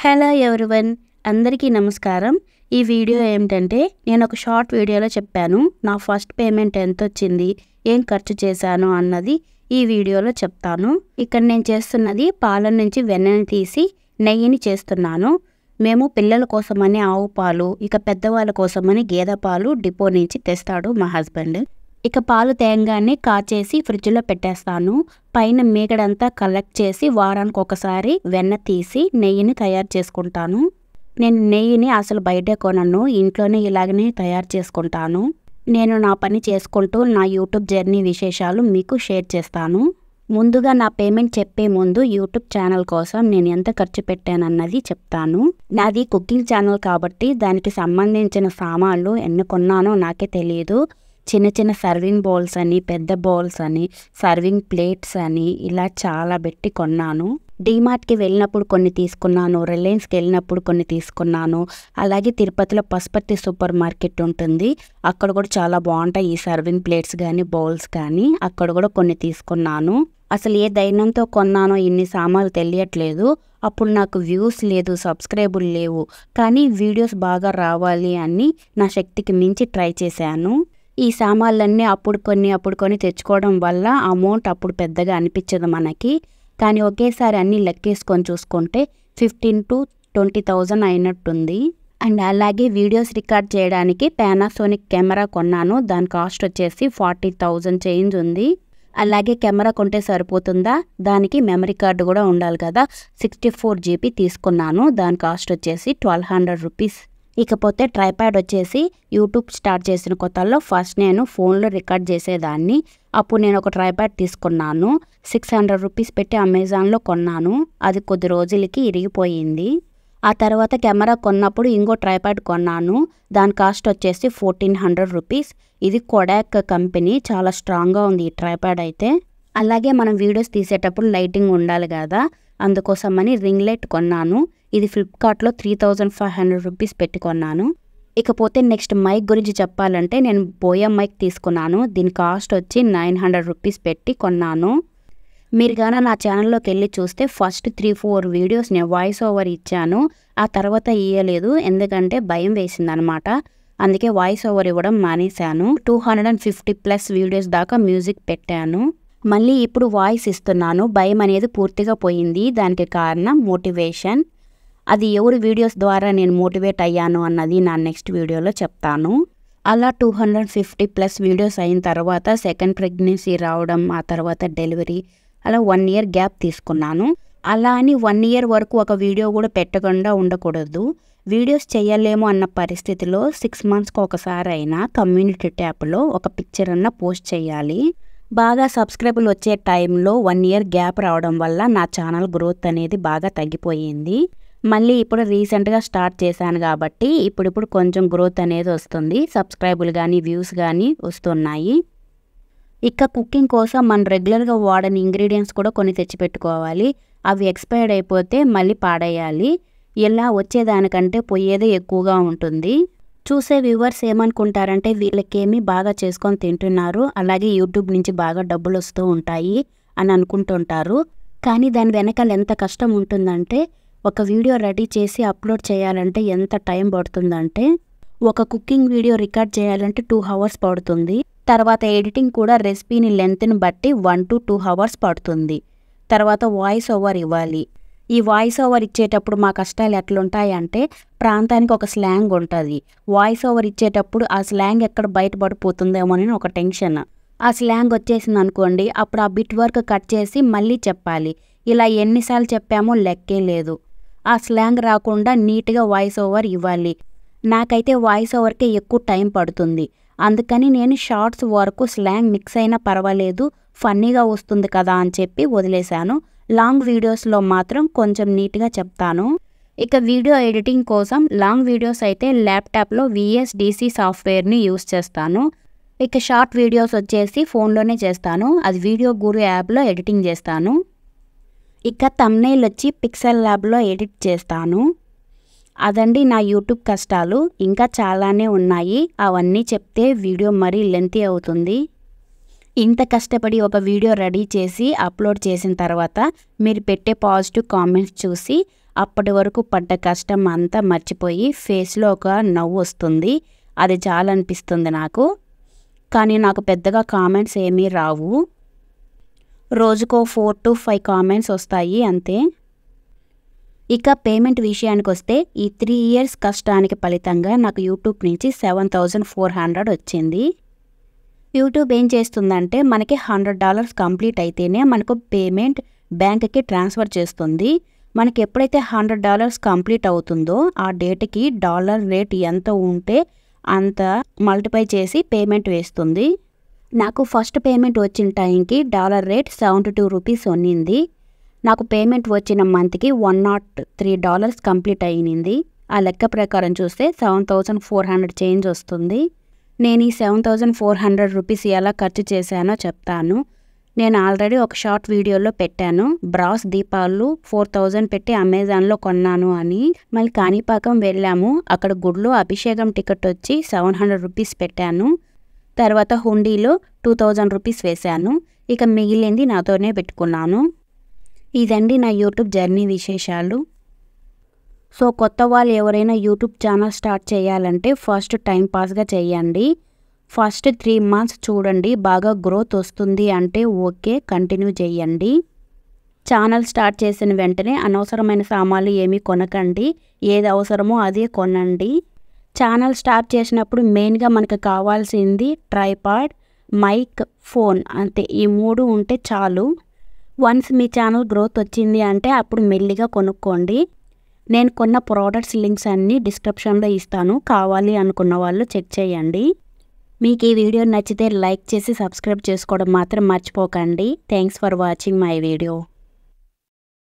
Hello everyone, అందరికీ నమస్కారం. ఈ వీడియో ఏమిటంటే నేను ఒక షార్ట్ వీడియోలో చెప్పాను నా ఫస్ట్ పేమెంట్ ఎంత వచ్చింది, ఏం ఖర్చు చేశాను అన్నది ఈ వీడియోలో చెప్తాను. ఇక్కడ నేను చేస్తున్నది పాల నుంచి వెన్నని తీసి నెయ్యిని చేస్తున్నాను. మేము పిల్లల కోసమని ఆవు పాలు, ఇక పెద్దవాళ్ళ కోసమని గేదె పాలు డిపో నుంచి తెస్తాడు మా హస్బెండ్. ఇక పాలు తేంగానే కాచేసి ఫ్రిడ్జ్లో పెట్టేస్తాను. పైన మీగడంతా కలెక్ట్ చేసి వారానికి ఒకసారి వెన్న తీసి నెయ్యిని తయారు చేసుకుంటాను. నేను నెయ్యిని అసలు బయటే కొనను, ఇంట్లోనే ఇలాగనే తయారు చేసుకుంటాను. నేను నా పని చేసుకుంటూ నా యూట్యూబ్ జర్నీ విశేషాలు మీకు షేర్ చేస్తాను. ముందుగా నా పేమెంట్ చెప్పే ముందు యూట్యూబ్ ఛానల్ కోసం నేను ఎంత ఖర్చు పెట్టానన్నది చెప్తాను. నాది కుకింగ్ ఛానల్ కాబట్టి దానికి సంబంధించిన సామాన్లు ఎన్ని కొన్నానో నాకే తెలియదు. చిన్న చిన్న సర్వింగ్ బౌల్స్ అని, పెద్ద బౌల్స్ అని, సర్వింగ్ ప్లేట్స్ అని ఇలా చాలా పెట్టి కొన్నాను. డీమార్ట్కి వెళ్ళినప్పుడు కొన్ని తీసుకున్నాను, రిలయన్స్కి వెళ్ళినప్పుడు కొన్ని తీసుకున్నాను. అలాగే తిరుపతిలో పశుపతి సూపర్ మార్కెట్ ఉంటుంది, అక్కడ కూడా చాలా బాగుంటాయి ఈ సర్వింగ్ ప్లేట్స్ కానీ బౌల్స్ కానీ. అక్కడ కూడా కొన్ని తీసుకున్నాను. అసలు ఏ ధైర్యంతో కొన్నానో ఇన్ని సామాన్లు తెలియట్లేదు. అప్పుడు నాకు వ్యూస్ లేదు, సబ్స్క్రైబులు లేవు, కానీ వీడియోస్ బాగా రావాలి అని నా శక్తికి మించి ట్రై చేశాను. ఈ సామాన్లన్నీ అప్పుడు కొన్ని తెచ్చుకోవడం వల్ల అమౌంట్ అప్పుడు పెద్దగా అనిపించదు మనకి. కానీ ఒకేసారి అన్నీ లెక్కేసుకొని చూసుకుంటే 15,000 to 20,000 అయినట్టుంది. అండ్ అలాగే వీడియోస్ రికార్డ్ చేయడానికి పానాసోనిక్ కెమెరా కొన్నాను. దాని కాస్ట్ వచ్చేసి 40,000 చేంజ్ ఉంది. అలాగే కెమెరా కొంటే సరిపోతుందా, దానికి మెమరీ కార్డు కూడా ఉండాలి కదా. 64 GB తీసుకున్నాను. దాని కాస్ట్ వచ్చేసి 1,200 రూపీస్. ఇకపోతే ట్రైప్యాడ్ వచ్చేసి యూట్యూబ్ స్టార్ట్ చేసిన కొత్తలో ఫస్ట్ నేను ఫోన్లో రికార్డ్ చేసేదాన్ని. అప్పుడు నేను ఒక ట్రైప్యాడ్ తీసుకున్నాను. 600 రూపీస్ పెట్టి అమెజాన్లో కొన్నాను. అది కొద్ది రోజులకి ఇరిగిపోయింది. ఆ తర్వాత కెమెరా కొన్నప్పుడు ఇంకో ట్రైప్యాడ్ కొన్నాను. దాని కాస్ట్ వచ్చేసి 1,400 రూపీస్. ఇది కొడాక్ కంపెనీ, చాలా స్ట్రాంగ్గా ఉంది ఈ ట్రైప్యాడ్ అయితే. అలాగే మనం వీడియోస్ తీసేటప్పుడు లైటింగ్ ఉండాలి కదా, అందుకోసమని రింగ్ లైట్ కొన్నాను. ఇది ఫ్లిప్కార్ట్లో 3,500 రూపీస్ పెట్టి కొన్నాను. ఇకపోతే నెక్స్ట్ మైక్ గురించి చెప్పాలంటే నేను బోయా మైక్ తీసుకున్నాను. దీని కాస్ట్ వచ్చి 900 రూపీస్ పెట్టి కొన్నాను. మీరు కానీ నా ఛానల్లోకి వెళ్ళి చూస్తే ఫస్ట్ 3-4 వీడియోస్ నేను వాయిస్ ఓవర్ ఇచ్చాను. ఆ తర్వాత ఇయ్యలేదు, ఎందుకంటే భయం వేసిందనమాట. అందుకే వాయిస్ ఓవర్ ఇవ్వడం మానేశాను. 250+ వీడియోస్ దాకా మ్యూజిక్ పెట్టాను. మళ్ళీ ఇప్పుడు వాయిస్ ఇస్తున్నాను. భయం అనేది పూర్తిగా పోయింది. దానికి కారణం మోటివేషన్. అది ఎవరి వీడియోస్ ద్వారా నేను మోటివేట్ అయ్యాను అన్నది నా నెక్స్ట్ వీడియోలో చెప్తాను. అలా 250+ వీడియోస్ అయిన తర్వాత సెకండ్ ప్రెగ్నెన్సీ రావడం, ఆ తర్వాత డెలివరీ, అలా 1 year గ్యాప్ తీసుకున్నాను. అలా అని 1 year వరకు ఒక వీడియో కూడా పెట్టకుండా ఉండకూడదు. వీడియోస్ చేయలేము అన్న పరిస్థితిలో 6 monthsకి ఒకసారి అయినా కమ్యూనిటీ ట్యాబ్లో ఒక పిక్చర్ అన్న పోస్ట్ చేయాలి. బాగా సబ్స్క్రైబులు వచ్చే టైంలో 1 year గ్యాప్ రావడం వల్ల నా ఛానల్ గ్రోత్ అనేది బాగా తగ్గిపోయింది. మళ్ళీ ఇప్పుడు రీసెంట్గా స్టార్ట్ చేశాను కాబట్టి ఇప్పుడు కొంచెం గ్రోత్ అనేది వస్తుంది. సబ్స్క్రైబులు కానీ వ్యూస్ కానీ వస్తున్నాయి. ఇక కుకింగ్ కోసం మనం రెగ్యులర్గా వాడని ఇంగ్రీడియంట్స్ కూడా కొన్ని తెచ్చిపెట్టుకోవాలి. అవి ఎక్స్పైర్డ్ అయిపోతే మళ్ళీ పాడేయాలి. ఇలా వచ్చేదానికంటే పోయేదే ఎక్కువగా ఉంటుంది. చూసే వ్యూవర్స్ ఏమనుకుంటారంటే వీళ్ళకేమి బాగా చేసుకొని తింటున్నారు, అలాగే యూట్యూబ్ నుంచి బాగా డబ్బులు వస్తూ ఉంటాయి అని అనుకుంటుంటారు. కానీ దాని వెనకాల ఎంత కష్టం ఉంటుందంటే, ఒక వీడియో రెడీ చేసి అప్లోడ్ చేయాలంటే ఎంత టైం పడుతుందంటే, ఒక కుకింగ్ వీడియో రికార్డ్ చేయాలంటే 2 hours పడుతుంది. తర్వాత ఎడిటింగ్ కూడా రెసిపీని లెంత్ని బట్టి 1 to 2 hours పడుతుంది. తర్వాత వాయిస్ ఓవర్ ఇవ్వాలి. ఈ వాయిస్ ఓవర్ ఇచ్చేటప్పుడు మా కష్టాలు ఎట్లుంటాయంటే, ప్రాంతానికి ఒక స్లాంగ్ ఉంటుంది. వాయిస్ ఓవర్ ఇచ్చేటప్పుడు ఆ స్లాంగ్ ఎక్కడ బయటపడిపోతుందేమోనని ఒక టెన్షన్. ఆ స్లాంగ్ వచ్చేసింది అనుకోండి, అప్పుడు ఆ బిట్ వర్క్ కట్ చేసి మళ్ళీ చెప్పాలి. ఇలా ఎన్నిసార్లు చెప్పామో లెక్కే లేదు. ఆ స్లాంగ్ రాకుండా నీట్గా వాయిస్ ఓవర్ ఇవ్వాలి. నాకైతే వాయిస్ ఓవర్కే ఎక్కువ టైం పడుతుంది. అందుకని నేను షార్ట్స్ వరకు స్లాంగ్ మిక్స్ అయినా పర్వాలేదు, ఫన్నీగా వస్తుంది కదా అని చెప్పి వదిలేశాను. లాంగ్ వీడియోస్లో మాత్రం కొంచెం నీట్గా చెప్తాను. ఇక వీడియో ఎడిటింగ్ కోసం లాంగ్ వీడియోస్ అయితే ల్యాప్టాప్లో VSDC సాఫ్ట్వేర్ని యూస్ చేస్తాను. ఇక షార్ట్ వీడియోస్ వచ్చేసి ఫోన్లోనే చేస్తాను. అది వీడియో గురు యాప్లో ఎడిటింగ్ చేస్తాను. ఇక థంబ్నెయిల్ వచ్చి పిక్సెల్ ల్యాబ్లో ఎడిట్ చేస్తాను. అదండి నా యూట్యూబ్ కష్టాలు. ఇంకా చాలానే ఉన్నాయి, అవన్నీ చెప్తే వీడియో మరీ లెంతీ అవుతుంది. ఇంత కష్టపడి ఒక వీడియో రెడీ చేసి అప్లోడ్ చేసిన తర్వాత మీరు పెట్టే పాజిటివ్ కామెంట్స్ చూసి అప్పటి వరకు పడ్డ కష్టం అంతా మర్చిపోయి ఫేస్లో ఒక నవ్వు వస్తుంది. అది చాలనిపిస్తుంది నాకు. కానీ నాకు పెద్దగా కామెంట్స్ ఏమీ రావు. రోజుకో 4 to 5 కామెంట్స్ వస్తాయి అంతే. ఇక పేమెంట్ విషయానికి వస్తే ఈ 3 years కష్టానికి ఫలితంగా నాకు యూట్యూబ్ నుంచి 7,400 వచ్చింది. యూట్యూబ్ ఏం చేస్తుందంటే మనకి $100 కంప్లీట్ అయితేనే మనకు పేమెంట్ బ్యాంక్కి ట్రాన్స్ఫర్ చేస్తుంది. మనకి ఎప్పుడైతే $100 కంప్లీట్ అవుతుందో ఆ డేట్కి డాలర్ రేట్ ఎంత ఉంటే అంత మల్టిప్లై చేసి పేమెంట్ వేస్తుంది. నాకు ఫస్ట్ పేమెంట్ వచ్చిన టైంకి డాలర్ రేట్ $72 ఉన్నింది. నాకు పేమెంట్ వచ్చిన మంత్కి $103 కంప్లీట్ అయ్యింది. ఆ లెక్క ప్రకారం చూస్తే 7,400 చేంజ్ వస్తుంది. నేను ఈ 7,400 రూపీస్ ఎలా ఖర్చు చేశానో చెప్తాను. నేను ఆల్రెడీ ఒక షార్ట్ వీడియోలో పెట్టాను. బ్రాస్ దీపాలు 4,000 పెట్టి అమెజాన్లో కొన్నాను అని. మళ్ళీ కాణిపాకం వెళ్ళాము. అక్కడ గుడిలో అభిషేకం టికెట్ వచ్చి 700 రూపీస్ పెట్టాను. తర్వాత హుండీలో 2,000 రూపీస్ వేశాను. ఇక మిగిలింది నాతోనే పెట్టుకున్నాను. ఇదండి నా యూట్యూబ్ జర్నీ విశేషాలు. సో కొత్త వాళ్ళు ఎవరైనా యూట్యూబ్ ఛానల్ స్టార్ట్ చేయాలంటే ఫస్ట్ టైంపాస్గా చేయండి. ఫస్ట్ 3 months చూడండి, బాగా గ్రోత్ వస్తుంది అంటే ఓకే, కంటిన్యూ చేయండి. ఛానల్ స్టార్ట్ చేసిన వెంటనే అనవసరమైన సామాన్లు ఏమీ కొనకండి. ఏది అవసరమో అదే కొనండి. ఛానల్ స్టార్ట్ చేసినప్పుడు మెయిన్గా మనకు కావాల్సింది ట్రైపాడ్, మైక్, ఫోన్ అంతే. ఈ 3 ఉంటే చాలు. వన్స్ మీ ఛానల్ గ్రోత్ వచ్చింది అంటే అప్పుడు మెల్లిగా కొనుక్కోండి. నేను కొన్న ప్రోడక్ట్స్ లింక్స్ అన్నీ డిస్క్రిప్షన్లో ఇస్తాను. కావాలి అనుకున్న వాళ్ళు చెక్ చేయండి. మీకు ఈ వీడియో నచ్చితే లైక్ చేసి సబ్స్క్రైబ్ చేసుకోవడం మాత్రం మర్చిపోకండి. Thanks for watching my video.